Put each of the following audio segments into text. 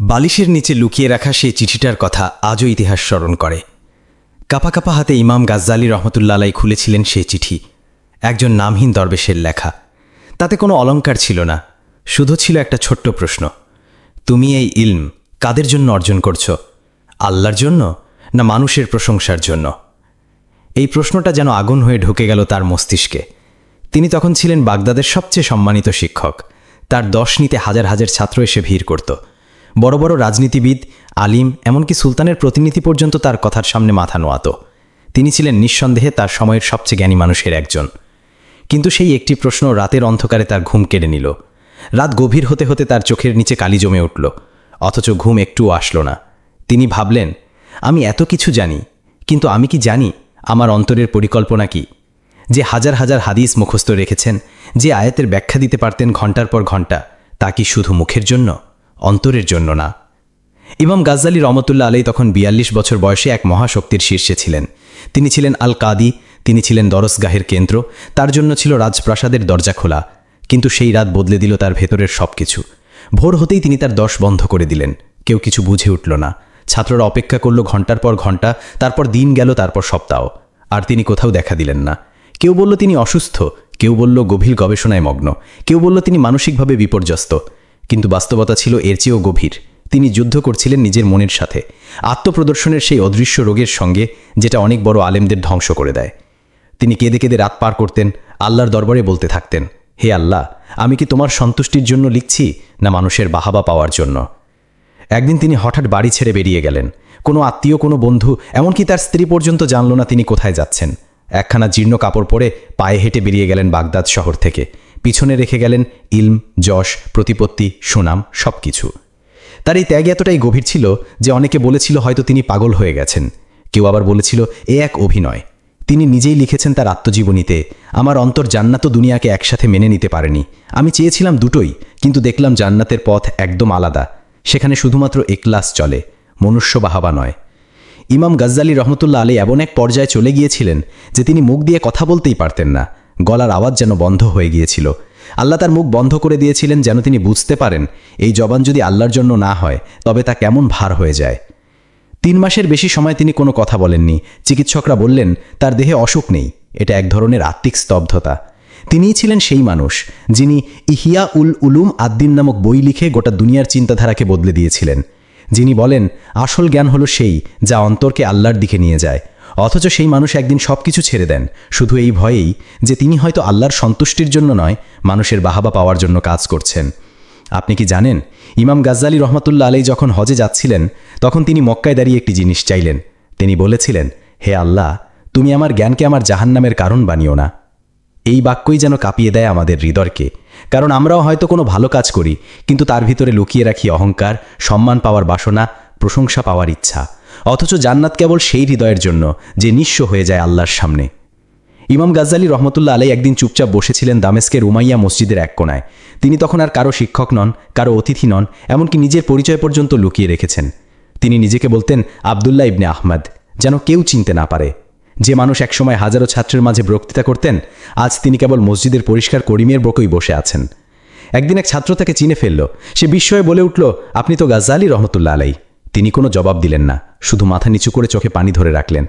বালিশের নিচে লুকিয়ে রাখা সেই চিঠিটার কথা আজও ইতিহাস স্মরণ করে। কাপা কাপা হাতে ইমাম গাজ্জালী রহমতুল্লাহ আলাইহি খুলেছিলেন সেই চিঠি। একজন নামহীন দরবেশের লেখা। তাতে কোনো অলংকার ছিল না, শুধু ছিল একটা ছোট্ট প্রশ্ন। তুমি এই ইলম কাদের জন্য অর্জন করছো? আল্লাহর জন্য না মানুষের প্রশংসার জন্য? এই প্রশ্নটা যেন আগুন হয়ে ঢুকে গেল তার মস্তিষ্কে। তিনি তখন ছিলেন বাগদাদের সবচেয়ে সম্মানিত শিক্ষক। তার দশ নিতে হাজার হাজার ছাত্র এসে ভিড় করত। বড় বড় রাজনীতিবিদ, আলিম, এমনকি সুলতানের প্রতিনিধি পর্যন্ত তার কথার সামনে মাথা নোয়াত। তিনি ছিলেন নিঃসন্দেহে তার সময়ের সবচেয়ে জ্ঞানী মানুষের একজন। কিন্তু সেই একটি প্রশ্ন রাতের অন্ধকারে তার ঘুম কেড়ে নিল। রাত গভীর হতে হতে তার চোখের নিচে কালি জমে উঠল, অথচ ঘুম একটুও আসলো না। তিনি ভাবলেন, আমি এত কিছু জানি, কিন্তু আমি কি জানি আমার অন্তরের পরিকল্পনা কি? যে হাজার হাজার হাদিস মুখস্থ রেখেছেন, যে আয়াতের ব্যাখ্যা দিতে পারতেন ঘন্টার পর ঘন্টা, তা কি শুধু মুখের জন্য, অন্তরের জন্য না? ইমাম গাজ্জালী রহমতুল্লাহ আলাইহি তখন ৪২ বছর বয়সে এক মহাশক্তির শীর্ষে ছিলেন। তিনি ছিলেন আল কাদি, তিনি ছিলেন দরসগাহের কেন্দ্র, তার জন্য ছিল রাজপ্রাসাদের দরজা খোলা। কিন্তু সেই রাত বদলে দিল তার ভেতরের সব কিছু। ভোর হতেই তিনি তার দশ বন্ধ করে দিলেন। কেউ কিছু বুঝে উঠল না। ছাত্ররা অপেক্ষা করল ঘন্টার পর ঘন্টা, তারপর দিন গেল, তারপর সপ্তাহ। আর তিনি কোথাও দেখা দিলেন না। কেউ বলল তিনি অসুস্থ, কেউ বলল গভীর গবেষণায় মগ্ন, কেউ বলল তিনি মানসিকভাবে বিপর্যস্ত। কিন্তু বাস্তবতা ছিল এর চেয়েও গভীর। তিনি যুদ্ধ করছিলেন নিজের মনের সাথে, আত্মপ্রদর্শনের সেই অদৃশ্য রোগের সঙ্গে, যেটা অনেক বড় আলেমদের ধ্বংস করে দেয়। তিনি কেঁদে কেঁদে রাত পার করতেন, আল্লাহর দরবারে বলতে থাকতেন, হে আল্লাহ, আমি কি তোমার সন্তুষ্টির জন্য লিখছি না মানুষের বাহাবা পাওয়ার জন্য? একদিন তিনি হঠাৎ বাড়ি ছেড়ে বেরিয়ে গেলেন। কোনো আত্মীয়, কোনো বন্ধু, এমনকি তার স্ত্রী পর্যন্ত জানল না তিনি কোথায় যাচ্ছেন। একখানা জীর্ণ কাপড় পরে পায়ে হেঁটে বেরিয়ে গেলেন বাগদাদ শহর থেকে। পিছনে রেখে গেলেন ইলম, যশ, প্রতিপত্তি, সুনাম, সব কিছু। তার এই ত্যাগ এতটাই গভীর ছিল যে অনেকে বলেছিল হয়তো তিনি পাগল হয়ে গেছেন। কেউ আবার বলেছিল এ এক অভিনয়। তিনি নিজেই লিখেছেন তার আত্মজীবনীতে, আমার অন্তর জান্নাত ও দুনিয়াকে একসাথে মেনে নিতে পারেনি। আমি চেয়েছিলাম দুটোই, কিন্তু দেখলাম জান্নাতের পথ একদম আলাদা। সেখানে শুধুমাত্র ইখলাস চলে, মনুষ্য বাহাবা নয়। ইমাম গাজ্জালী রহমতুল্লাহ আলাইহি এমন এক পর্যায়ে চলে গিয়েছিলেন যে তিনি মুখ দিয়ে কথা বলতেই পারতেন না। গলার আওয়াজ যেন বন্ধ হয়ে গিয়েছিল। আল্লাহ তার মুখ বন্ধ করে দিয়েছিলেন যেন তিনি বুঝতে পারেন এই জবান যদি আল্লাহর জন্য না হয় তবে তা কেমন ভার হয়ে যায়। ৩ মাসের বেশি সময় তিনি কোনো কথা বলেননি। চিকিৎসকরা বললেন তার দেহে অসুখ নেই। এটা এক ধরনের আত্মিক স্তব্ধতা। তিনিই ছিলেন সেই মানুষ যিনি ইহিয়া উল উলুম আদ্দিন নামক বই লিখে গোটা দুনিয়ার চিন্তাধারাকে বদলে দিয়েছিলেন। যিনি বলেন আসল জ্ঞান হলো সেই যা অন্তরকে আল্লাহর দিকে নিয়ে যায়। অথচ সেই মানুষ একদিন সব কিছু ছেড়ে দেন, শুধু এই ভয়েই যে তিনি হয়তো আল্লাহর সন্তুষ্টির জন্য নয়, মানুষের বাহাবা পাওয়ার জন্য কাজ করছেন। আপনি কি জানেন, ইমাম গাজ্জালী রহমতুল্লাহ আলাইহি যখন হজে যাচ্ছিলেন তখন তিনি মক্কায় দাঁড়িয়ে একটি জিনিস চাইলেন। তিনি বলেছিলেন, হে আল্লাহ, তুমি আমার জ্ঞানকে আমার জাহান্নামের কারণ বানিও না। এই বাক্যই যেন কাঁপিয়ে দেয় আমাদের হৃদয়কে। কারণ আমরাও হয়তো কোনো ভালো কাজ করি, কিন্তু তার ভিতরে লুকিয়ে রাখি অহংকার, সম্মান পাওয়ার বাসনা, প্রশংসা পাওয়ার ইচ্ছা। অথচ জান্নাত কেবল সেই হৃদয়ের জন্য যে নিঃস্ব হয়ে যায় আল্লাহর সামনে। ইমাম গাজ্জালী রহমতুল্লাহ আলাইহি একদিন চুপচাপ বসেছিলেন দামেস্কের উমাইয়া মসজিদের এক কোণায়। তিনি তখন আর কারো শিক্ষক নন, কারো অতিথি নন, এমনকি নিজের পরিচয় পর্যন্ত লুকিয়ে রেখেছেন। তিনি নিজেকে বলতেন আবদুল্লাহ ইবনে আহমদ, যেন কেউ চিনতে না পারে। যে মানুষ একসময় হাজারো ছাত্রের মাঝে বক্তৃতা করতেন, আজ তিনি কেবল মসজিদের পরিষ্কার করিমের বকই বসে আছেন। একদিন এক ছাত্র তাকে চিনে ফেলল। সে বিস্ময়ে বলে উঠল, আপনি তো গাজ্জালী রহমতুল্লাহ আলাইহি। তিনি কোনো জবাব দিলেন না, শুধু মাথা নিচু করে চোখে পানি ধরে রাখলেন।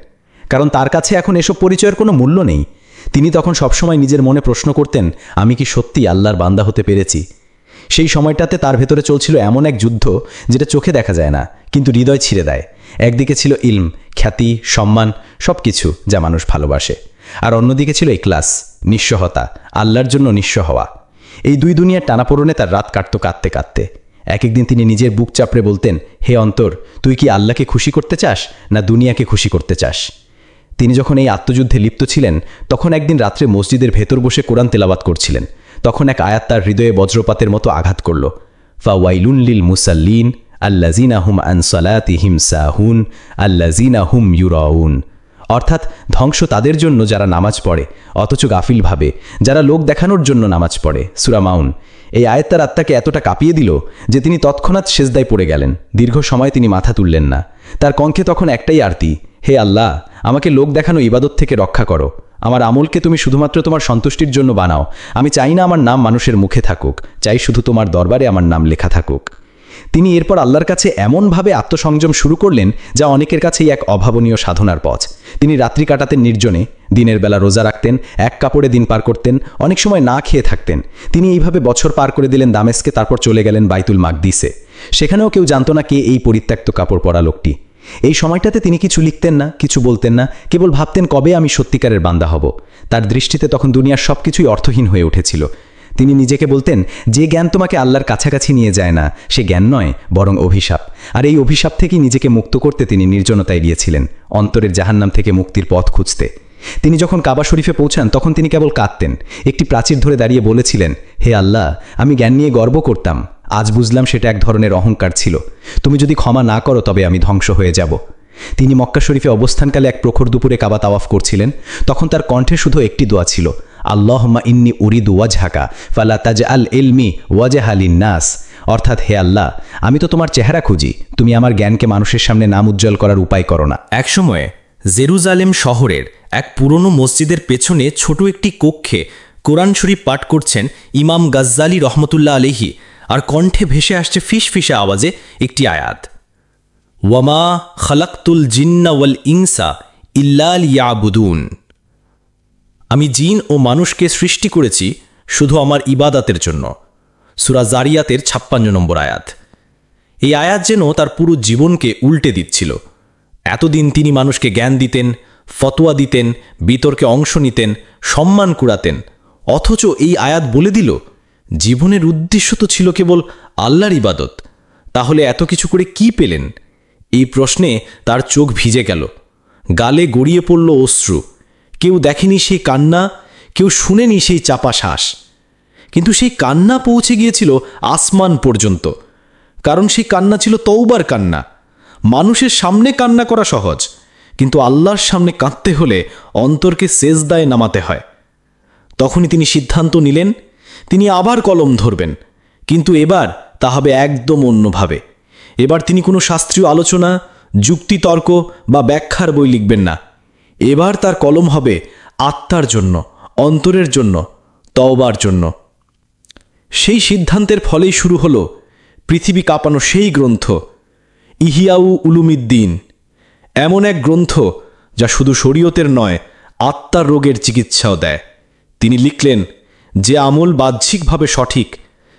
কারণ তার কাছে এখন এসব পরিচয়ের কোনো মূল্য নেই। তিনি তখন সবসময় নিজের মনে প্রশ্ন করতেন, আমি কি সত্যি আল্লাহর বান্দা হতে পেরেছি? সেই সময়টাতে তার ভেতরে চলছিল এমন এক যুদ্ধ যেটা চোখে দেখা যায় না, কিন্তু হৃদয় ছিঁড়ে দেয়। একদিকে ছিল ইলম, খ্যাতি, সম্মান, সব কিছু যা মানুষ ভালোবাসে। আর অন্যদিকে ছিল ইখলাস, নিঃস্বতা, আল্লাহর জন্য নিঃস্ব হওয়া। এই দুই দুনিয়ার টানাপোড়েনে তার রাত কাটত কাঁদতে কাঁদতে। এক একদিন তিনি নিজের বুক চাপড়ে বলতেন, হে অন্তর, তুই কি আল্লাহকে খুশি করতে চাস না দুনিয়াকে খুশি করতে চাস? তিনি যখন এই আত্মযুদ্ধে লিপ্ত ছিলেন তখন একদিন রাত্রে মসজিদের ভেতর বসে কোরআন তেলাওয়াত করছিলেন। তখন এক আয়াত তার হৃদয়ে বজ্রপাতের মতো আঘাত করল। ফাওয়াইলুন লিল মুসাল্লিন আল্লাযিনা হুম আন সালাতিহিম সাহুন আল্লাযিনা হুম ইউরাউন। অর্থাৎ ধ্বংস তাদের জন্য যারা নামাজ পড়ে অথচ গাফিল ভাবে, যারা লোক দেখানোর জন্য নামাজ পড়ে। সূরা মাউন। এই আয়াত তার আত্মাকে এতটা কাঁপিয়ে দিল যে তিনি তৎক্ষণাৎ সেজদায় পড়ে গেলেন। দীর্ঘ সময় তিনি মাথা তুললেন না। তার কণ্ঠে তখন একটাই আরতি, হে আল্লাহ, আমাকে লোক দেখানো ইবাদত থেকে রক্ষা করো। আমার আমলকে তুমি শুধুমাত্র তোমার সন্তুষ্টির জন্য বানাও। আমি চাই না আমার নাম মানুষের মুখে থাকুক, চাই শুধু তোমার দরবারে আমার নাম লেখা থাকুক। তিনি এরপর আল্লাহর কাছে এমনভাবে আত্মসংযম শুরু করলেন যা অনেকের কাছেই এক অভাবনীয় সাধনার পথ। তিনি রাত্রি কাটাতেন নির্জনে, দিনের বেলা রোজা রাখতেন, এক কাপড়ে দিন পার করতেন, অনেক সময় না খেয়ে থাকতেন। তিনি এইভাবে বছর পার করে দিলেন দামেস্কে, তারপর চলে গেলেন বাইতুল মাকদিসে। সেখানেও কেউ জানত না কে এই পরিত্যক্ত কাপড় পরা লোকটি। এই সময়টাতে তিনি কিছু লিখতেন না, কিছু বলতেন না, কেবল ভাবতেন কবে আমি সত্যিকারের বান্দা হব। তার দৃষ্টিতে তখন দুনিয়ার সবকিছুই অর্থহীন হয়ে উঠেছিল। তিনি নিজেকে বলতেন, যে জ্ঞান তোমাকে আল্লাহর কাছাকাছি নিয়ে যায় না সে জ্ঞান নয়, বরং অভিশাপ। আর এই অভিশাপ থেকেই নিজেকে মুক্ত করতে তিনি নির্জনতায় গিয়েছিলেন, অন্তরের জাহান্নাম থেকে মুক্তির পথ খুঁজতে। তিনি যখন কাবা শরীফে পৌঁছান তখন তিনি কেবল কাঁদতেন, একটি প্রাচীর ধরে দাঁড়িয়ে বলেছিলেন, হে আল্লাহ, আমি জ্ঞান নিয়ে গর্ব করতাম, আজ বুঝলাম সেটা এক ধরনের অহংকার ছিল। তুমি যদি ক্ষমা না করো তবে আমি ধ্বংস হয়ে যাব। তিনি মক্কা শরীফে অবস্থানকালে এক প্রখর দুপুরে কাবা তাওয়াফ করছিলেন। তখন তার কণ্ঠে শুধু একটি দোয়া ছিল, আল্লাহুম্মা ইন্নী উরিদু ওয়াজহাকা ফালা তাজআল ইলমি ওয়াজহা লিন-নাস, অর্থাৎ হে আল্লাহ, আমি তো তোমার চেহারা খুঁজি, তুমি আমার জ্ঞানকে মানুষের সামনে নাম উজ্জ্বল করার উপায় করো না। একসময়ে জেরুজালেম শহরের এক পুরনো মসজিদের পেছনে ছোট একটি কক্ষে কোরআন শরীফ পাঠ করছেন ইমাম গাজ্জালি রহমতুল্লাহ আলাইহি, আর কণ্ঠে ভেসে আসছে ফিসফিসে আওয়াজে একটি আয়াত, ওয়ামা খালাকতুল জিন্না ওয়াল ইনসা ইল্লা লিয়াবুদুন। আমি জিন ও মানুষকে সৃষ্টি করেছি শুধু আমার ইবাদাতের জন্য। সূরা জারিয়াতের 56 নম্বর আয়াত। এই আয়াত যেন তার পুরো জীবনকে উল্টে দিচ্ছিল। এতদিন তিনি মানুষকে জ্ঞান দিতেন, ফতোয়া দিতেন, বিতর্কে অংশ নিতেন, সম্মান কুড়াতেন, অথচ এই আয়াত বলে দিল জীবনের উদ্দেশ্য তো ছিল কেবল আল্লাহর ইবাদত। তাহলে এত কিছু করে কি পেলেন? এই প্রশ্নে তার চোখ ভিজে গেল, গালে গড়িয়ে পড়ল অশ্রু। কেউ দেখেনি সেই কান্না, কেউ শুনেনি সেই চাপা শ্বাস, কিন্তু সেই কান্না পৌঁছে গিয়েছিল আসমান পর্যন্ত। কারণ সেই কান্না ছিল তওবার কান্না। মানুষের সামনে কান্না করা সহজ, কিন্তু আল্লাহর সামনে কাঁদতে হলে অন্তরকে সেজদায় নামাতে হয়। তখনই তিনি সিদ্ধান্ত নিলেন তিনি আবার কলম ধরবেন, কিন্তু এবার তা হবে একদম অন্যভাবে। এবার তিনি কোনো শাস্ত্রীয় আলোচনা, যুক্তিতর্ক বা ব্যাখ্যার বই লিখবেন না। এবার তার কলম হবে আত্মার জন্য, অন্তরের জন্য, তওবার জন্য। সেই সিদ্ধান্তের ফলেই শুরু হলো পৃথিবী কাঁপানো সেই গ্রন্থ ইহিয়াউ উলুমিদ্দিন, এমন এক গ্রন্থ যা শুধু শরীয়তের নয়, আত্মার রোগের চিকিৎসাও দেয়। তিনি লিখলেন, যে আমল বাহ্যিকভাবে সঠিক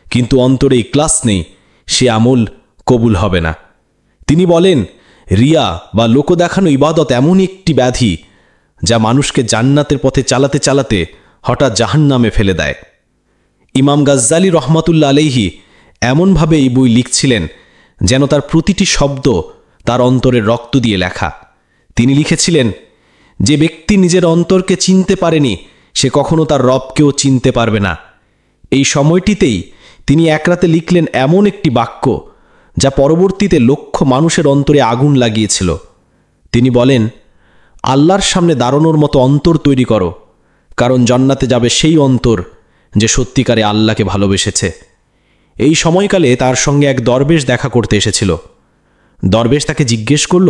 কিন্তু অন্তরে ইখলাস নেই, সে আমল কবুল হবে না। তিনি বলেন, রিয়া বা লোকদেখানো ইবাদত এমন একটি ব্যাধি যা মানুষকে জান্নাতের পথে চালাতে চালাতে হঠাৎ জাহান্নামে ফেলে দেয়। ইমাম গাজ্জালি রহমাতুল্লাহ আলাইহি এমনভাবে এই বই লিখছিলেন যেন তার প্রতিটি শব্দ তার অন্তরের রক্ত দিয়ে লেখা। তিনি লিখেছিলেন, যে ব্যক্তি নিজের অন্তরকে চিনতে পারেনি সে কখনো তার রবকেও চিনতে পারবে না। এই সময়টিতেই তিনি এক রাতে লিখলেন এমন একটি বাক্য যা পরবর্তীতে লক্ষ মানুষের অন্তরে আগুন লাগিয়েছিল। তিনি বলেন, আল্লাহর সামনে দাঁড়ানোর মতো অন্তর তৈরি করো, কারণ জান্নাতে যাবে সেই অন্তর যে সত্যিকারে আল্লাহকে ভালোবেসেছে। এই সময়কালে তার সঙ্গে এক দরবেশ দেখা করতে এসেছিল। দরবেশ তাকে জিজ্ঞেস করল,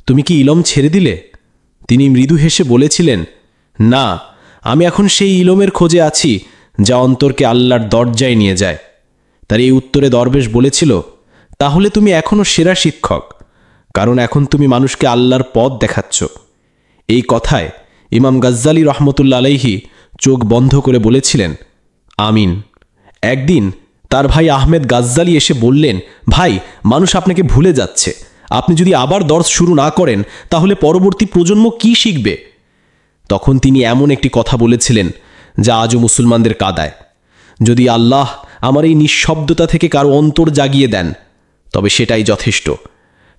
তুমি কি ইলম ছেড়ে দিলে? তিনি মৃদু হেসে বলেছিলেন, না, আমি এখন সেই ইলমের খোঁজে আছি যা অন্তরকে আল্লাহর দরজায় নিয়ে যায়। তার এই উত্তরে দরবেশ বলেছিল, তাহলে তুমি এখনও সেরা শিক্ষক, কারণ এখন তুমি মানুষকে আল্লাহর পথ দেখাচ্ছ। এই কথায় ইমাম গাজ্জালি রহমতুল্লাহ আলাইহি চোখ বন্ধ করে বলেছিলেন, আমিন। একদিন তার ভাই আহমেদ গাজ্জালি এসে বললেন, ভাই, মানুষ আপনাকে ভুলে যাচ্ছে। আপনি যদি আবার দর্স শুরু না করেন তাহলে পরবর্তী প্রজন্ম কি শিখবে? তখন তিনি এমন একটি কথা বলেছিলেন যা আজও মুসলমানদের কাঁদায়, যদি আল্লাহ আমার এই নিঃশব্দতা থেকে কারো অন্তর জাগিয়ে দেন তবে সেটাই যথেষ্ট,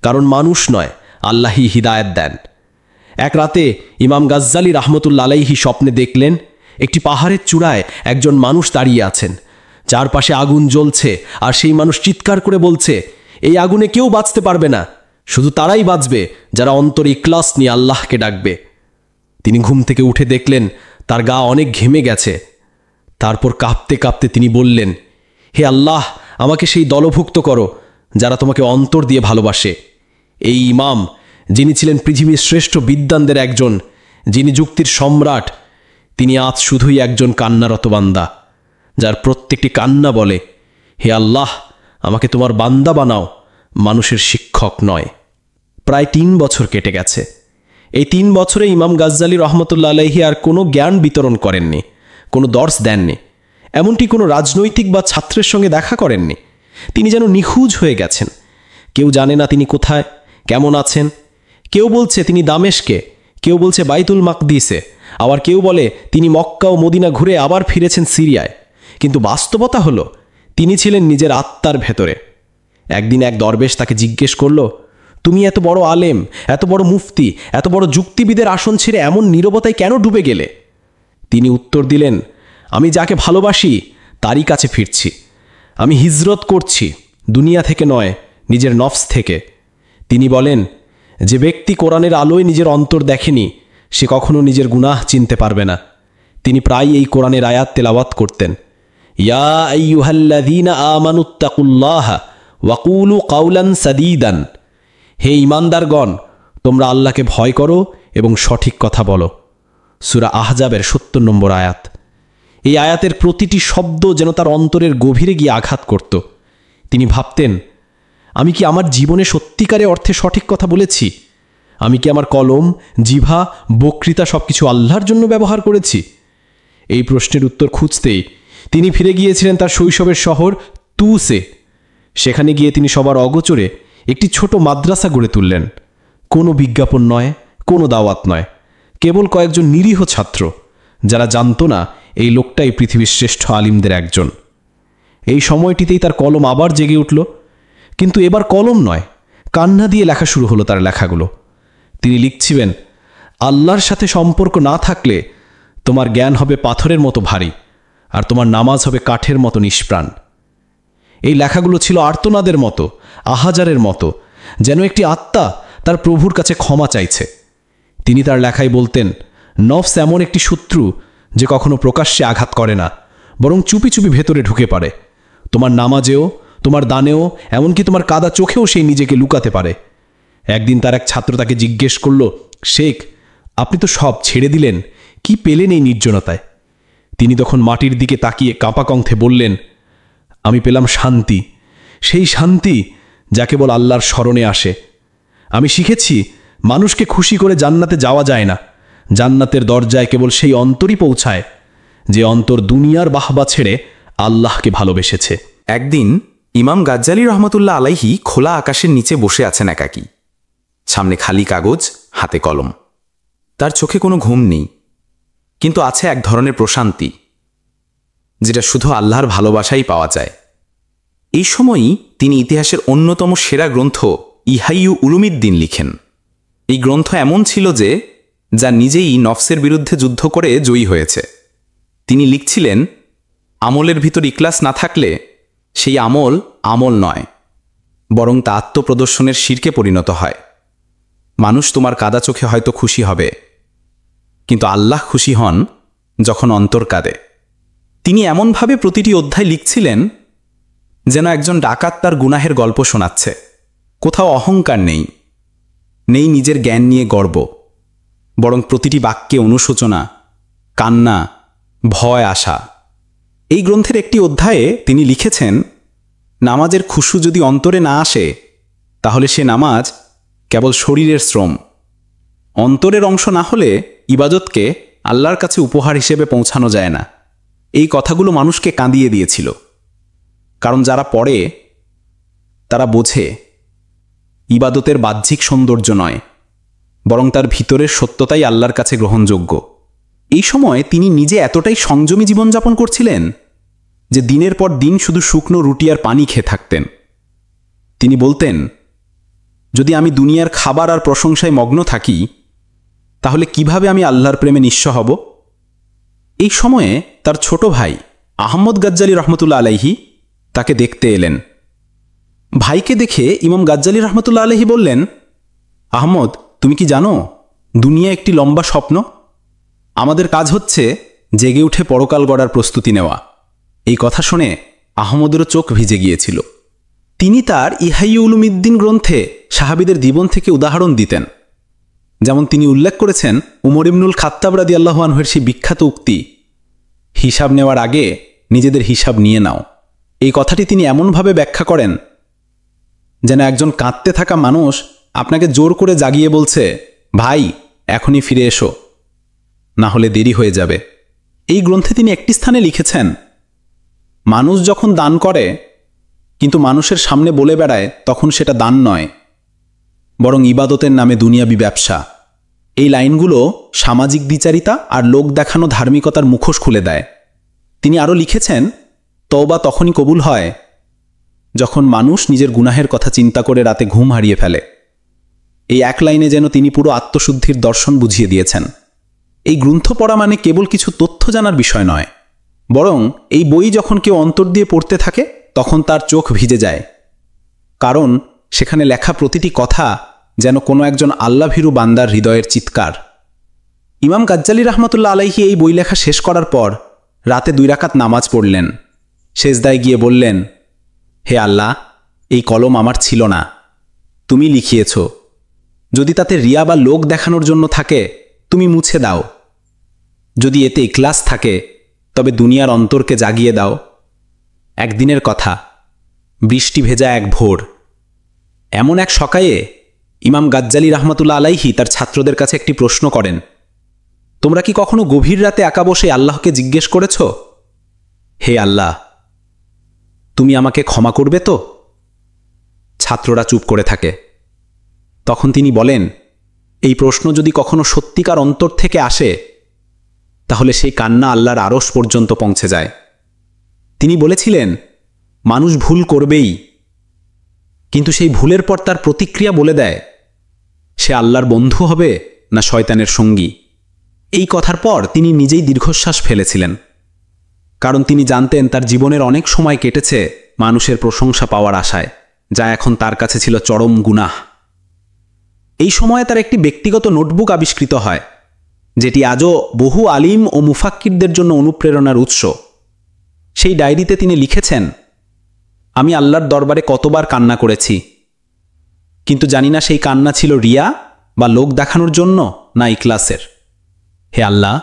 কারণ মানুষ নয়, আল্লাহই হিদায়াত দেন। এক রাতে ইমাম গাজ্জালি রহমতুল্লাহ আলাইহি স্বপ্নে দেখলেন একটি পাহাড়ের চূড়ায় একজন মানুষ দাঁড়িয়ে আছেন, চারপাশে আগুন জ্বলছে, আর সেই মানুষ চিৎকার করে বলছে, এই আগুনে কেউ বাঁচতে পারবে না, শুধু তারাই বাঁচবে যারা অন্তরে ইখলাস নিয়ে আল্লাহকে ডাকবে। তিনি ঘুম থেকে উঠে দেখলেন তার গা অনেক ঘেমে গেছে। তারপর কাঁপতে কাঁপতে তিনি বললেন, হে আল্লাহ, আমাকে সেই দলভুক্ত করো যারা তোমাকে অন্তর দিয়ে ভালোবাসে। এই ইমাম, যিনি ছিলেন পৃথিবীর শ্রেষ্ঠ বিদ্বানদের একজন, যিনি যুক্তির সম্রাট, তিনি আজ শুধুই একজন কান্নারত বান্দা, যার প্রত্যেকটি কান্না বলে, হে আল্লাহ, আমাকে তোমার বান্দা বানাও, মানুষের শিক্ষক নয়। প্রায় 3 বছর কেটে গেছে। এই 3 বছরে ইমাম গাজ্জালী রহমতুল্লাহ আলাইহি আর কোনো জ্ঞান বিতরণ করেননি, কোনো দর্শ দেননি, এমনটি কোনো রাজনৈতিক বা ছাত্রের সঙ্গে দেখা করেননি। তিনি যেন নিখোঁজ হয়ে গেছেন। কেউ জানে না তিনি কোথায়, কেমন আছেন। কেউ বলছে তিনি দামেশকে, কেউ বলছে বাইতুল মাকদিসে, আবার কেউ বলে তিনি মক্কা ও মদিনা ঘুরে আবার ফিরেছেন সিরিয়ায়। কিন্তু বাস্তবতা হলো তিনি ছিলেন নিজের আত্মার ভেতরে। একদিন এক দরবেশ তাকে জিজ্ঞেস করল, তুমি এত বড় আলেম, এত বড় মুফতি, এত বড় যুক্তিবিদের আসন ছেড়ে এমন নীরবতায় কেন ডুবে গেলে? তিনি উত্তর দিলেন, আমি যাকে ভালোবাসি তারই কাছে ফিরছি। আমি হিজরত করছি, দুনিয়া থেকে নয়, নিজের নফস থেকে। তিনি বলেন, যে ব্যক্তি কোরআনের আলোয় নিজের অন্তর দেখেনি সে কখনো নিজের গুনাহ চিনতে পারবে না। তিনি প্রায় এই কোরআনের আয়াত তেলাওয়াত করতেন, ইয়া আইয়ুহাল্লাযীনা আমানুত্তাকুল্লাহ ওয়া কুলু কাওলান সাদীদান। হে ঈমানদারগণ, তোমরা আল্লাহকে ভয় করো এবং সঠিক কথা বলো। সূরা আহজাবের ৭০ নম্বর আয়াত। এই আয়াতের প্রতিটি শব্দ যেন তার অন্তরের গভীরে গিয়ে আঘাত করত। তিনি ভাবতেন, আমি কি আমার জীবনে সত্যিকারে অর্থে সঠিক কথা বলেছি? আমি কি আমার কলম, জিভা, বক্তৃতা সবকিছু আল্লাহর জন্য ব্যবহার করেছি? এই প্রশ্নের উত্তর খুঁজতেই তিনি ফিরে গিয়েছিলেন তার শৈশবের শহর তুসে। সেখানে গিয়ে তিনি সবার অগোচরে একটি ছোট মাদ্রাসা গড়ে তুললেন। কোনো বিজ্ঞাপন নয়, কোনো দাওয়াত নয়, কেবল কয়েকজন নিরীহ ছাত্র যারা জানত না এই লোকটাই পৃথিবীর শ্রেষ্ঠ আলিমদের একজন। এই সময়টিতেই তার কলম আবার জেগে উঠল, কিন্তু এবার কলম নয়, কান্না দিয়ে লেখা শুরু হলো তার লেখাগুলো। তিনি লিখছিলেন, আল্লাহর সাথে সম্পর্ক না থাকলে তোমার জ্ঞান হবে পাথরের মতো ভারী, আর তোমার নামাজ হবে কাঠের মতো নিষ্প্রাণ। এই লেখাগুলো ছিল আর্তনাদের মতো, আহাজারের মতো, যেন একটি আত্মা তার প্রভুর কাছে ক্ষমা চাইছে। তিনি তার লেখায় বলতেন, নফস এমন একটি শত্রু যে কখনো প্রকাশ্যে আঘাত করে না, বরং চুপি চুপি ভেতরে ঢুকে পারে। তোমার নামাজেও, তোমার দানেও, এমনকি তোমার কাদা চোখেও সেই নিজেকে লুকাতে পারে। একদিন তার এক ছাত্র তাকে জিজ্ঞেস করল, শেখ, আপনি তো সব ছেড়ে দিলেন, কি পেলেন এই নির্জনতায়? তিনি তখন মাটির দিকে তাকিয়ে কাঁপা কণ্ঠে বললেন, আমি পেলাম শান্তি, সেই শান্তি যা কেবল আল্লাহর স্মরণে আসে। আমি শিখেছি মানুষকে খুশি করে জান্নাতে যাওয়া যায় না, জান্নাতের দরজায় কেবল সেই অন্তরই পৌঁছায় যে অন্তর দুনিয়ার বাহবা ছেড়ে আল্লাহকে ভালোবেসেছে। একদিন ইমাম গাজ্জালী রহমতুল্লাহ আলাইহি খোলা আকাশের নিচে বসে আছেন একাকী। সামনে খালি কাগজ, হাতে কলম। তার চোখে কোনো ঘুম নেই, কিন্তু আছে এক ধরনের প্রশান্তি যেটা শুধু আল্লাহর ভালোবাসাই পাওয়া যায়। এই সময়ই তিনি ইতিহাসের অন্যতম সেরা গ্রন্থ ইহাইয়ু উলুমিদ্দিন লিখেন। এই গ্রন্থ এমন ছিল যে যা নিজেই নফসের বিরুদ্ধে যুদ্ধ করে জয়ী হয়েছে। তিনি লিখছিলেন, আমলের ভিতর ইখলাস না থাকলে সেই আমল আমল নয়, বরং তা আত্মপ্রদর্শনের শিরকে পরিণত হয়। মানুষ তোমার কাদা চোখে হয়তো খুশি হবে, কিন্তু আল্লাহ খুশি হন যখন অন্তর কাঁদে। তিনি এমনভাবে প্রতিটি অধ্যায় লিখছিলেন যেন একজন ডাকাত তার গুনাহের গল্প শোনাচ্ছে। কোথাও অহংকার নেই, নেই নিজের জ্ঞান নিয়ে গর্ব, বরং প্রতিটি বাক্যে অনুশোচনা, কান্না, ভয়, আশা। এই গ্রন্থের একটি অধ্যায়ে তিনি লিখেছেন, নামাজের খুশু যদি অন্তরে না আসে তাহলে সে নামাজ কেবল শরীরের শ্রম। অন্তরের অংশ না হলে ইবাদতকে আল্লাহর কাছে উপহার হিসেবে পৌঁছানো যায় না। এই কথাগুলো মানুষকে কাঁদিয়ে দিয়েছিল, কারণ যারা পড়ে তারা বোঝে ইবাদতের বাহ্যিক সৌন্দর্য নয়, বরং তার ভিতরের সত্যতাই আল্লাহর কাছে গ্রহণযোগ্য। এই সময় তিনি নিজে এতটাই সংযমী জীবনযাপন করছিলেন যে দিনের পর দিন শুধু শুকনো রুটি আর পানি খেয়ে থাকতেন। তিনি বলতেন, যদি আমি দুনিয়ার খাবার আর প্রশংসায় মগ্ন থাকি তাহলে কিভাবে আমি আল্লাহর প্রেমে নিঃস্ব হব? এই সময়ে তার ছোট ভাই আহমদ গাজ্জালী রহমতুল্লাহ আলাইহি তাকে দেখতে এলেন। ভাইকে দেখে ইমাম গাজ্জালী রহমতুল্লাহ আলাইহি বললেন, আহমদ, তুমি কি জানো দুনিয়া একটি লম্বা স্বপ্ন? আমাদের কাজ হচ্ছে জেগে উঠে পরকাল গড়ার প্রস্তুতি নেওয়া। এই কথা শুনে আহমদেরও চোখ ভিজে গিয়েছিল। তিনি তার ইহাইয়ু উলুমিদ্দিন গ্রন্থে সাহাবীদের জীবন থেকে উদাহরণ দিতেন। যেমন তিনি উল্লেখ করেছেন উমর ইবনুল খাত্তাব রাদিয়াল্লাহু আনহুর সেই বিখ্যাত উক্তি, হিসাব নেওয়ার আগে নিজেদের হিসাব নিয়ে নাও। এই কথাটি তিনি এমনভাবে ব্যাখ্যা করেন যেন একজন কাঁদতে থাকা মানুষ আপনাকে জোর করে জাগিয়ে বলছে, ভাই এখনই ফিরে এসো, না হলে দেরি হয়ে যাবে। এই গ্রন্থে তিনি একটি স্থানে লিখেছেন, মানুষ যখন দান করে কিন্তু মানুষের সামনে বলে বেড়ায়, তখন সেটা দান নয়, বরং ইবাদতের নামে দুনিয়াবি ব্যবসা। এই লাইনগুলো সামাজিক দ্বিচারিতা আর লোক দেখানো ধার্মিকতার মুখোশ খুলে দেয়। তিনি আরও লিখেছেন, তওবা তখনই কবুল হয় যখন মানুষ নিজের গুনাহের কথা চিন্তা করে রাতে ঘুম হারিয়ে ফেলে। এই এক লাইনে যেন তিনি পুরো আত্মশুদ্ধির দর্শন বুঝিয়ে দিয়েছেন। এই গ্রন্থ পড়া মানে কেবল কিছু তথ্য জানার বিষয় নয়, বরং এই বই যখন কেউ অন্তর দিয়ে পড়তে থাকে তখন তার চোখ ভিজে যায়, কারণ সেখানে লেখা প্রতিটি কথা যেন কোনো একজন আল্লাভীরু বান্দার হৃদয়ের চিৎকার। ইমাম গাজ্জালী রহমতুল্লাহ আলাইহি এই বই লেখা শেষ করার পর রাতে 2 রাকাত নামাজ পড়লেন। সেজদায় গিয়ে বললেন, হে আল্লাহ, এই কলম আমার ছিল না, তুমি লিখিয়েছ। যদি তাতে রিয়া বা লোক দেখানোর জন্য থাকে তুমি মুছে দাও। যদি এতে ইখলাস থাকে তবে দুনিয়ার অন্তরকে জাগিয়ে দাও। একদিনের কথা, বৃষ্টি ভেজা এক ভোর। এমন এক সকালে ইমাম গাজ্জালী রহমতুল্লাহ আলাইহি তার ছাত্রদের কাছে একটি প্রশ্ন করেন, তোমরা কি কখনো গভীর রাতে একা বসে আল্লাহকে জিজ্ঞেস করেছ, হে আল্লাহ, তুমি আমাকে ক্ষমা করবে তো? ছাত্ররা চুপ করে থাকে। তখন তিনি বলেন, এই প্রশ্ন যদি কখনো সত্যিকার অন্তর থেকে আসে তাহলে সেই কান্না আল্লাহর আরশ পর্যন্ত পৌঁছে যায়। তিনি বলেছিলেন, মানুষ ভুল করবেই, কিন্তু সেই ভুলের পর তার প্রতিক্রিয়া বলে দেয় সে আল্লাহর বন্ধু হবে না শয়তানের সঙ্গী। এই কথার পর তিনি নিজেই দীর্ঘশ্বাস ফেলেছিলেন, কারণ তিনি জানতেন তার জীবনের অনেক সময় কেটেছে মানুষের প্রশংসা পাওয়ার আশায়, যা এখন তার কাছে ছিল চরম গুনাহ। এই সময়ে তার একটি ব্যক্তিগত নোটবুক আবিষ্কৃত হয়, যেটি আজও বহু আলিম ও মুফাক্কিরদের জন্য অনুপ্রেরণার উৎস। সেই ডায়েরিতে তিনি লিখেছেন, আমি আল্লাহর দরবারে কতবার কান্না করেছি, কিন্তু জানি না সেই কান্না ছিল রিয়া বা লোক দেখানোর জন্য না ইখলাসের। হে আল্লাহ,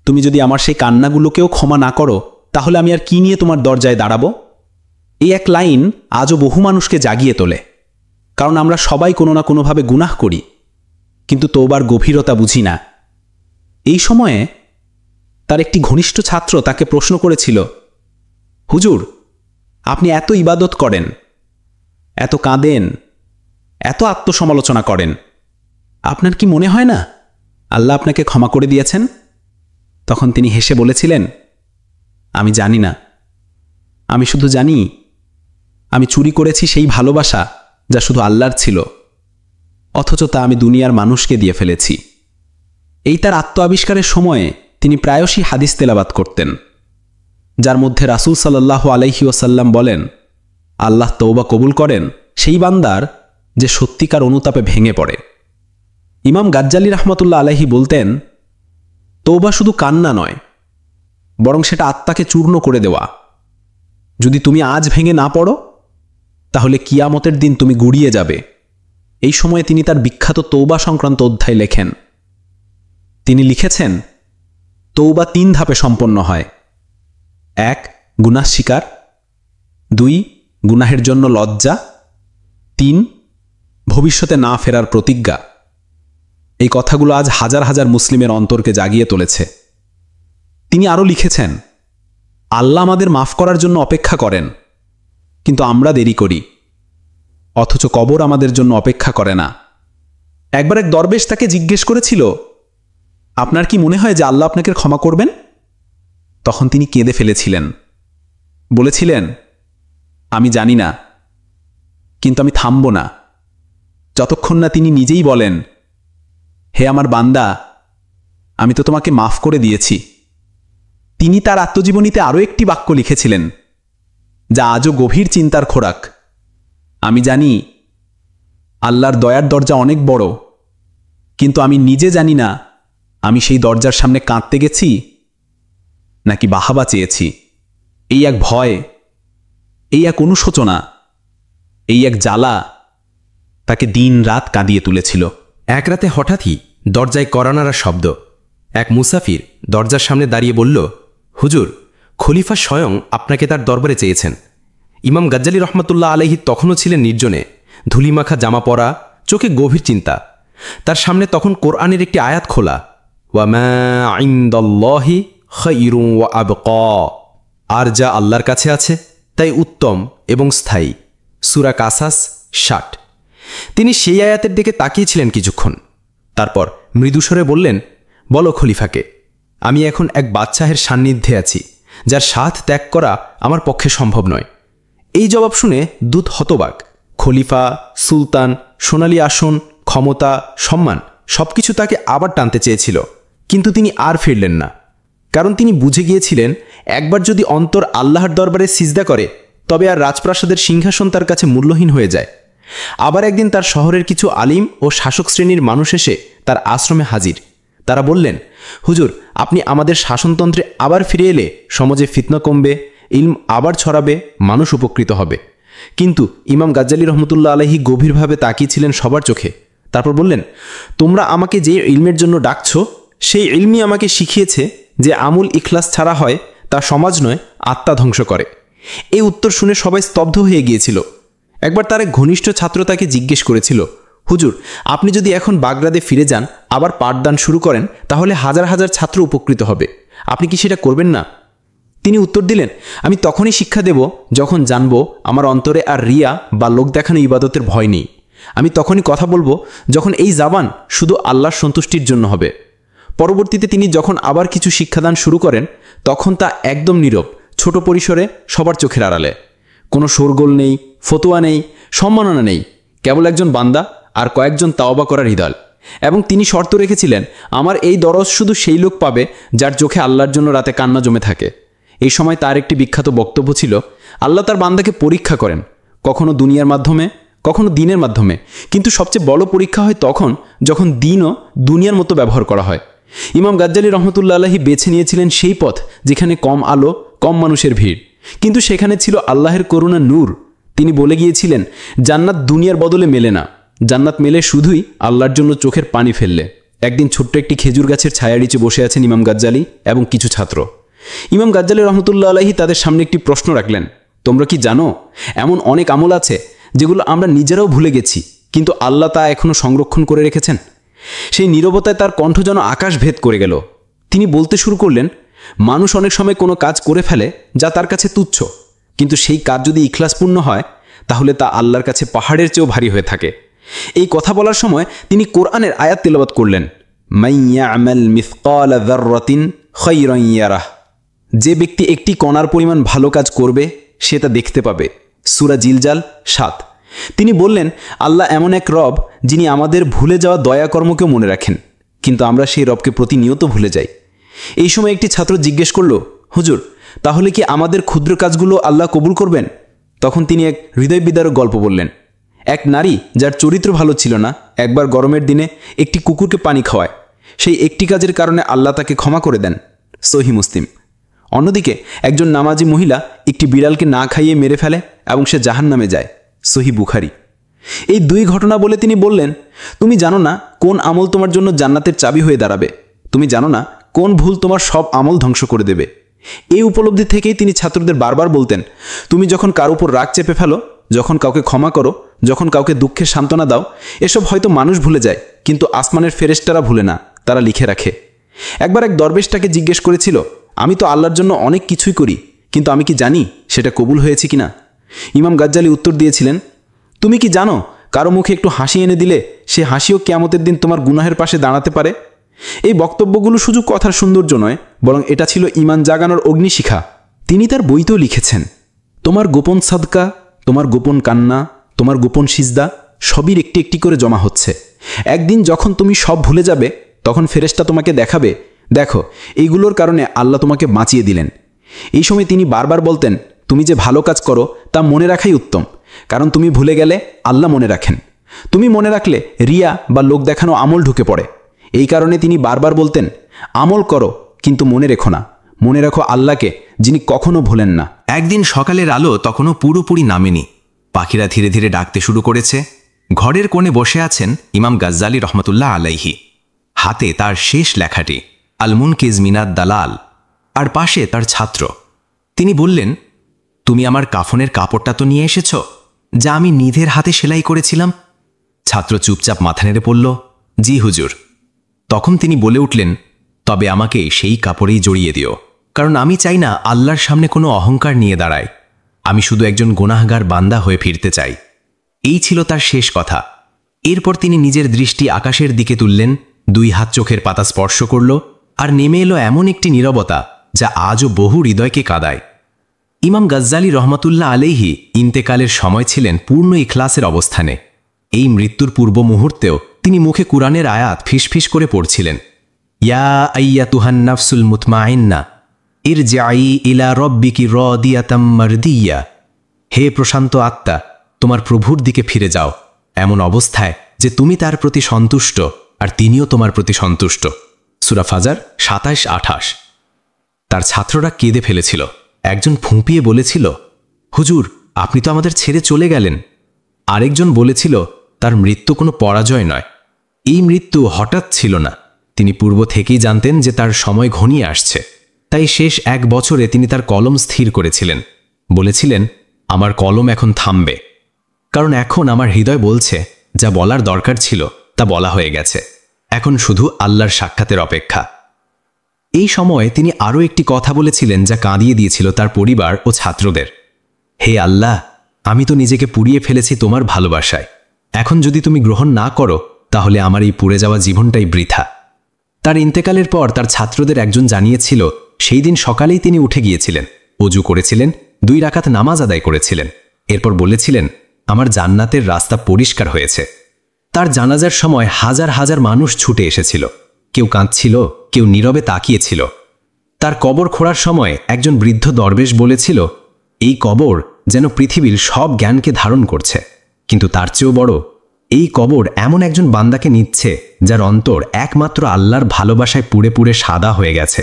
তুমি যদি আমার সেই কান্নাগুলোকেও ক্ষমা না করো তাহলে আমি আর কি নিয়ে তোমার দরজায় দাঁড়াবো? এই এক লাইন আজও বহু মানুষকে জাগিয়ে তোলে, কারণ আমরা সবাই কোনো না কোনোভাবে গুনাহ করি, কিন্তু তওবার গভীরতা বুঝি না। এই সময়ে তার একটি ঘনিষ্ঠ ছাত্র তাকে প্রশ্ন করেছিল, হুজুর, আপনি এত ইবাদত করেন, এত কাঁদেন, এত আত্মসমালোচনা করেন, আপনার কি মনে হয় না আল্লাহ আপনাকে ক্ষমা করে দিয়েছেন? তখন তিনি হেসে বলেছিলেন, আমি জানি না, আমি শুধু জানি আমি চুরি করেছি সেই ভালোবাসা যা শুধু আল্লাহর ছিল, অথচ তা আমি দুনিয়ার মানুষকে দিয়ে ফেলেছি। এই তার আত্ম আবিষ্কারের সময়ে তিনি প্রায়শই হাদিস তেলাওয়াত করতেন, যার মধ্যে রাসূল সাল্লাল্লাহু আলাইহি ওয়াসাল্লাম বলেন, আল্লাহ তওবা কবুল করেন সেই বান্দার যে সত্যিকার অনুতাপে ভেঙে পড়ে। ইমাম গাজ্জালী রহমতুল্লাহ আলাইহি বলতেন, তওবা শুধু কান্না নয়, বরং সেটা আত্মাকে চূর্ণ করে দেওয়া। যদি তুমি আজ ভেঙে না পড়ো তাহলে কিয়ামতের দিন তুমি গুড়িয়ে যাবে। এই সময়ে তিনি তার বিখ্যাত তওবা সংক্রান্ত অধ্যায় লেখেন। তিনি লিখেছেন, তওবা 3 ধাপে সম্পন্ন হয়। 1. গুনাহ স্বীকার, 2. গুনাহের জন্য লজ্জা, 3. ভবিষ্যতে না ফেরার প্রতিজ্ঞা। এই কথাগুলো আজ হাজার হাজার মুসলিমের অন্তরকে জাগিয়ে তুলেছে। তিনি আরও লিখেছেন, আল্লাহ আমাদের মাফ করার জন্য অপেক্ষা করেন, কিন্তু আমরা দেরি করি, অথচ কবর আমাদের জন্য অপেক্ষা করে না। একবার এক দরবেশ তাকে জিজ্ঞেস করেছিল, আপনার কি মনে হয় যে আল্লাহ আপনাকে ক্ষমা করবেন? তখন তিনি কেঁদে ফেলেছিলেন, বলেছিলেন, আমি জানি না, কিন্তু আমি থামব না যতক্ষণ না তিনি নিজেই বলেন, হে আমার বান্দা, আমি তো তোমাকে মাফ করে দিয়েছি। তিনি তার আত্মজীবনীতে আরও একটি বাক্য লিখেছিলেন, যা আজও গভীর চিন্তার খোরাক। আমি জানি আল্লাহর দয়ার দরজা অনেক বড়, কিন্তু আমি নিজে জানি না আমি সেই দরজার সামনে কাঁদতে গেছি নাকি বাহাবা চেয়েছি। এই এক ভয়, এই এক অনুশোচনা, এই এক জ্বালা তাকে দিন রাত কাঁদিয়ে তুলেছিল। এক রাতে হঠাৎই দরজায় কড়া নাড়ার শব্দ। এক মুসাফির দরজার সামনে দাঁড়িয়ে বলল, হুজুর, খলিফা স্বয়ং আপনাকে তার দরবারে চেয়েছেন। ইমাম গাজ্জালী রহমতুল্লাহ আলাইহি তখনও ছিলেন নির্জনে, ধুলিমাখা জামা পরা, চোখে গভীর চিন্তা। তার সামনে তখন কোরআনের একটি আয়াত খোলা, ওয়ামা ইনদাল্লাহি খায়রুন ওয়া আবকা, আর যা আল্লাহর কাছে আছে তাই উত্তম এবং স্থায়ী। সূরা কাসাস 60। তিনি সেই আয়াতের দিকে তাকিয়েছিলেন কিছুক্ষণ, তারপর মৃদুস্বরে বললেন, বলো খলিফাকে, আমি এখন এক বাদশাহের সান্নিধ্যে আছি যার সাথ ত্যাগ করা আমার পক্ষে সম্ভব নয়। এই জবাব শুনে দূত হতবাক। খলিফা, সুলতান, সোনালী আসন, ক্ষমতা, সম্মান সবকিছু তাকে আবার টানতে চেয়েছিল, কিন্তু তিনি আর ফিরলেন না। কারণ তিনি বুঝে গিয়েছিলেন, একবার যদি অন্তর আল্লাহর দরবারে সিজদা করে তবে আর রাজপ্রাসাদের সিংহাসন তার কাছে মূল্যহীন হয়ে যায়। আবার একদিন তার শহরের কিছু আলিম ও শাসক শ্রেণীর মানুষ এসে তার আশ্রমে হাজির। তারা বললেন, হুজুর, আপনি আমাদের শাসনতন্ত্রে আবার ফিরে এলে সমাজে ফিতনা কমবে, ইলম আবার ছড়াবে, মানুষ উপকৃত হবে। কিন্তু ইমাম গাজ্জালী রহমতুল্লাহ আলাইহি গভীরভাবে তাকিয়েছিলেন সবার চোখে। তারপর বললেন, তোমরা আমাকে যে ইলমের জন্য ডাকছ, সেই ইলমই আমাকে শিখিয়েছে যে আমুল ইখলাস ছাড়া হয় তা সমাজ নয়, আত্মা ধ্বংস করে। এই উত্তর শুনে সবাই স্তব্ধ হয়ে গিয়েছিল। একবার তার এক ঘনিষ্ঠ ছাত্র তাকে জিজ্ঞেস করেছিল, হুজুর, আপনি যদি এখন বাগদাদে ফিরে যান, আবার পাঠদান শুরু করেন, তাহলে হাজার হাজার ছাত্র উপকৃত হবে, আপনি কি সেটা করবেন না? তিনি উত্তর দিলেন, আমি তখনই শিক্ষা দেব যখন জানব আমার অন্তরে আর রিয়া বা লোক দেখানো ইবাদতের ভয় নেই। আমি তখনই কথা বলবো যখন এই জাবান শুধু আল্লাহর সন্তুষ্টির জন্য হবে। পরবর্তীতে তিনি যখন আবার কিছু শিক্ষাদান শুরু করেন, তখন তা একদম নীরব, ছোট পরিসরে, সবার চোখের আড়ালে। কোনো শোরগোল নেই, ফতোয়া নেই, সম্মাননা নেই, কেবল একজন বান্দা আর কয়েকজন তাওবা করার হৃদয়। এবং তিনি শর্ত রেখেছিলেন, আমার এই দরজ শুধু সেই লোক পাবে যার চোখে আল্লাহর জন্য রাতে কান্না জমে থাকে। এই সময় তার একটি বিখ্যাত বক্তব্য ছিল, আল্লাহ তার বান্দাকে পরীক্ষা করেন, কখনো দুনিয়ার মাধ্যমে, কখনো দিনের মাধ্যমে, কিন্তু সবচেয়ে বড় পরীক্ষা হয় তখন যখন দিনও দুনিয়ার মতো ব্যবহার করা হয়। ইমাম গাজ্জালী রহমতুল্লাহ আলাইহি বেছে নিয়েছিলেন সেই পথ যেখানে কম আলো, কম মানুষের ভিড়, কিন্তু সেখানে ছিল আল্লাহের করুণা নূর। তিনি বলে গিয়েছিলেন, জান্নাত দুনিয়ার বদলে মেলে না, জান্নাত মেলে শুধুই আল্লাহর জন্য চোখের পানি ফেললে। একদিন ছোট্ট একটি খেজুর গাছের ছায়া নিচে বসে আছেন ইমাম গাজ্জালী এবং কিছু ছাত্র। ইমাম গাজ্জালী রহমতুল্লাহ আলাইহি তাদের সামনে একটি প্রশ্ন রাখলেন, তোমরা কি জানো, এমন অনেক আমল আছে যেগুলো আমরা নিজেরাও ভুলে গেছি, কিন্তু আল্লাহ তা এখনও সংরক্ষণ করে রেখেছেন। সেই নীরবতায় তার কণ্ঠ যেন আকাশ ভেদ করে গেল। তিনি বলতে শুরু করলেন, মানুষ অনেক সময় কোনো কাজ করে ফেলে যা তার কাছে তুচ্ছ, কিন্তু সেই কাজ যদি ইখলাসপূর্ণ হয় তাহলে তা আল্লাহর কাছে পাহাড়ের চেয়েও ভারী হয়ে থাকে। এই কথা বলার সময় তিনি কোরআনের আয়াত তেলাওয়াত করলেন, মাইয়া আমাল মিসকালা যাররাতিন খায়রান ইয়ারাহ, যে ব্যক্তি একটি কণার পরিমাণ ভালো কাজ করবে সে তা দেখতে পাবে। সূরা জিলজাল 7। তিনি বললেন, আল্লাহ এমন এক রব যিনি আমাদের ভুলে যাওয়া দয়াকর্মকেও মনে রাখেন, কিন্তু আমরা সেই রবকে প্রতিনিয়ত ভুলে যাই। এই সময় একটি ছাত্র জিজ্ঞেস করল, হুজুর, তাহলে কি আমাদের ক্ষুদ্র কাজগুলো আল্লাহ কবুল করবেন? তখন তিনি এক হৃদয় বিদারক গল্প বললেন। এক নারী যার চরিত্র ভালো ছিল না, একবার গরমের দিনে একটি কুকুরকে পানি খাওয়ায়। সেই একটি কাজের কারণে আল্লাহ তাকে ক্ষমা করে দেন। সহিহ মুসলিম। অন্যদিকে একজন নামাজি মহিলা একটি বিড়ালকে না খাইয়ে মেরে ফেলে এবং সে জাহান্নামে যায়। সহিহ বুখারী। এই দুই ঘটনা বলে তিনি বললেন, তুমি জানো না কোন আমল তোমার জন্য জান্নাতের চাবি হয়ে দাঁড়াবে, তুমি জানো না কোন ভুল তোমার সব আমল ধ্বংস করে দেবে। এই উপলব্ধি থেকেই তিনি ছাত্রদের বারবার বলতেন, তুমি যখন কার উপর রাগ চেপে ফেলো, যখন কাউকে ক্ষমা করো, যখন কাউকে দুঃখের সান্ত্বনা দাও, এসব হয়তো মানুষ ভুলে যায়, কিন্তু আসমানের ফেরেশতারা ভুলে না, তারা লিখে রাখে। একবার এক দরবেশ তাকে জিজ্ঞেস করেছিল, আমি তো আল্লাহর জন্য অনেক কিছুই করি, কিন্তু আমি কি জানি সেটা কবুল হয়েছে কিনা? ইমাম গাজ্জালী উত্তর দিয়েছিলেন, তুমি কি জানো কারো মুখে একটু হাসি এনে দিলে সে হাসিও কিয়ামতের দিন তোমার গুনাহের পাশে দাঁড়াতে পারে? এই বক্তব্যগুলো শুধু কথার সৌন্দর্য নয়, বরং এটা ছিল ঈমান জাগানোর অগ্নিশিখা। তিনি তার বইতেও লিখেছেন, তোমার গোপন সাদকা, তোমার গোপন কান্না, তোমার গোপন সিজদা সবই একটি একটি করে জমা হচ্ছে। একদিন যখন তুমি সব ভুলে যাবে, তখন ফেরেশতা তোমাকে দেখাবে, দেখো এইগুলোর কারণে আল্লাহ তোমাকে বাঁচিয়ে দিলেন। এই সময় তিনি বারবার বলতেন, তুমি যে ভালো কাজ করো তা মনে রাখাই উত্তম, কারণ তুমি ভুলে গেলে আল্লাহ মনে রাখেন। তুমি মনে রাখলে রিয়া বা লোক দেখানো আমল ঢুকে পড়ে। এই কারণে তিনি বারবার বলতেন, আমল করো কিন্তু মনে রেখো না, মনে রাখো আল্লাহকে যিনি কখনো ভোলেন না। একদিন সকালের আলো তখনও পুরোপুরি নামেনি, পাখিরা ধীরে ধীরে ডাকতে শুরু করেছে। ঘরের কোণে বসে আছেন ইমাম গাজ্জালী রহমতুল্লাহ আলাইহি, হাতে তার শেষ লেখাটি আল মুনকিজ মিনাদ দালাল, আর পাশে তার ছাত্র তিনি বললেন, তুমি আমার কাফনের কাপড়টা তো নিয়ে এসেছ, যা আমি নিজের হাতে সেলাই করেছিলাম? ছাত্র চুপচাপ মাথা নেড়ে পড়ল, জি হুজুর। তখন তিনি বলে উঠলেন, তবে আমাকে সেই কাপড়েই জড়িয়ে দিও, কারণ আমি চাই না আল্লাহর সামনে কোনো অহংকার নিয়ে দাঁড়ায়। আমি শুধু একজন গুনাহগার বান্দা হয়ে ফিরতে চাই। এই ছিল তার শেষ কথা। এরপর তিনি নিজের দৃষ্টি আকাশের দিকে তুললেন, 2 হাত চোখের পাতা স্পর্শ করল, আর নেমে এলো এমন একটি নীরবতা যা আজও বহু হৃদয়কে কাঁদায়। ইমাম গাজ্জালী রহমাতুল্লাহ আলাইহি ইন্তেকালের সময় ছিলেন পূর্ণ ইখলাসের অবস্থানে। এই মৃত্যুর পূর্ব মুহূর্তেও তিনি মুখে কুরআনের আয়াত ফিসফিস করে পড়ছিলেন, ইয়া আইয়াতুহান নাফসুল মুতমাইন্না ইরজিআই ইলা রব্বিকি রাদিয়াতাম মারদিয়া। হে প্রশান্ত আত্মা, তোমার প্রভুর দিকে ফিরে যাও, এমন অবস্থায় যে তুমি তার প্রতি সন্তুষ্ট আর তিনিও তোমার প্রতি সন্তুষ্ট। সূরা ফাজার 27-28। তার ছাত্ররা কেঁদে ফেলেছিল। একজন ফুঁপিয়ে বলেছিল, হুজুর, আপনি তো আমাদের ছেড়ে চলে গেলেন। আরেকজন বলেছিল, তার মৃত্যু কোনো পরাজয় নয়। এই মৃত্যু হঠাৎ ছিল না, তিনি পূর্ব থেকেই জানতেন যে তার সময় ঘনিয়ে আসছে। তাই শেষ 1 বছরে তিনি তার কলম স্থির করেছিলেন। বলেছিলেন, আমার কলম এখন থামবে, কারণ এখন আমার হৃদয় বলছে যা বলার দরকার ছিল তা বলা হয়ে গেছে। এখন শুধু আল্লাহর সাক্ষাতের অপেক্ষা। এই সময়ে তিনি আরও একটি কথা বলেছিলেন যা কাঁদিয়ে দিয়েছিল তার পরিবার ও ছাত্রদের। হে আল্লাহ, আমি তো নিজেকে পুড়িয়ে ফেলেছি তোমার ভালোবাসায়। এখন যদি তুমি গ্রহণ না করো, তাহলে আমার এই পুড়ে যাওয়া জীবনটাই বৃথা। তার ইন্তেকালের পর তার ছাত্রদের একজন জানিয়েছিল, সেই দিন সকালেই তিনি উঠে গিয়েছিলেন, অজু করেছিলেন, 2 রাকাত নামাজ আদায় করেছিলেন। এরপর বলেছিলেন, আমার জান্নাতের রাস্তা পরিষ্কার হয়েছে। তার জানাজার সময় হাজার হাজার মানুষ ছুটে এসেছিল। কেউ কাঁদছিল, কেউ নীরবে তাকিয়েছিল। তার কবর খোঁড়ার সময় একজন বৃদ্ধ দরবেশ বলেছিল, এই কবর যেন পৃথিবীর সব জ্ঞানকে ধারণ করছে, কিন্তু তার চেয়েও বড়, এই কবর এমন একজন বান্দাকে নিচ্ছে যার অন্তর একমাত্র আল্লাহর ভালোবাসায় পুড়ে পুড়ে সাদা হয়ে গেছে।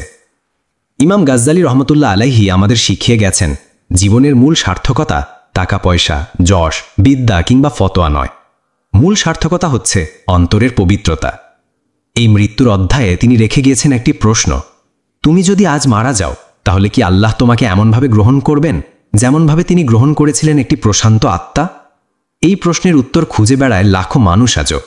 ইমাম গাজ্জালী রহমতুল্লাহ আলাইহি আমাদের শিখিয়ে গেছেন, জীবনের মূল সার্থকতা টাকা পয়সা, যশ, বিদ্যা কিংবা ফতোয়া নয়। মূল সার্থকতা হচ্ছে অন্তরের পবিত্রতা। এই মৃত্যুর অধ্যায়ে তিনি রেখে গিয়েছেন একটি প্রশ্ন, তুমি যদি আজ মারা যাও, তাহলে কি আল্লাহ তোমাকে এমনভাবে গ্রহণ করবেন যেমনভাবে তিনি গ্রহণ করেছিলেন একটি প্রশান্ত আত্মা? এই প্রশ্নের উত্তর খুঁজে বেড়ায় লাখো মানুষ আজও।